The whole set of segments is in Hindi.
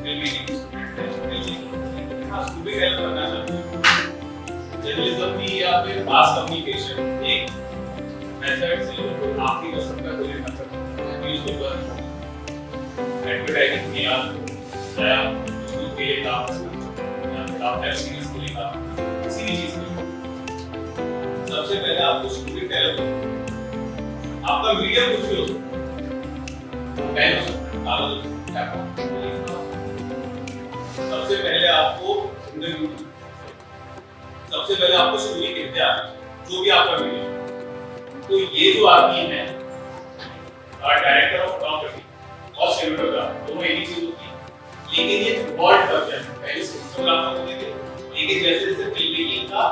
फिल्म मेकिंग हाँ स्टूडेंट हेल्प करना चाहते हैं जर्नलिज्म की या फिर मास कम्युनिकेशन एक मेथड से जो आपकी पसंद का कोई मतलब न्यूज़पेपर एडवर्टाइजिंग किया या स्कूल के लिए काम या फिर आप वेब सीरीज के लिए काम किसी भी चीज के सबसे पहले आपको स्टोरी टेल आपका मीडियम कुछ भी हो सकता है सबसे पहले आपको स्टोरी कहते हैं जो भी आपका मीडियम तो ये जो आदमी है डायरेक्टर ऑफ फोटोग्राफी और सिनेमेटोग्राफर दोनों एक ही चीज होती है लेकिन ये वर्ड कर जाए पहले सिनेमेटोग्राफर होते थे लेकिन जैसे जैसे फिल्म मेकिंग का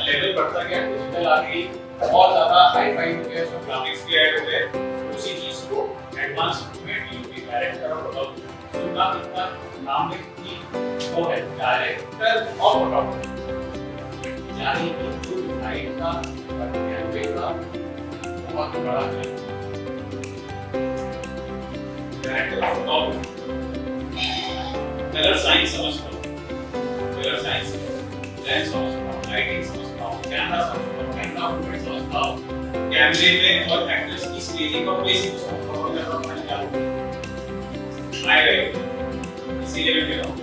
लेवल बढ़ता गया डिजिटल आ गई बहुत ज्यादा हाई फाई हो गया इसमें ग्राफिक्स भी ऐड हो गए उसी चीज को एडवांस में डीओपी डायरेक्टर और फोटोग्राफर सुनना कितना नाम में कितनी वो है डायरेक्टर और फोटोग्राफर यानी कि जो डिजाइन का कैमरे का बहुत बड़ा है director of photography colour science समझता हूँ कलर साइंस लेंस समझता हूँ लाइटिंग समझता हूँ कैमरा समझता हूँ कैमरा मूवमेंट समझता हूँ कैमरे में और एक्टर्स की स्टेजिंग और प्लेसिंग समझता हूँ जब हम क्या आएगा इसीलिए मैं कह रहा हूँ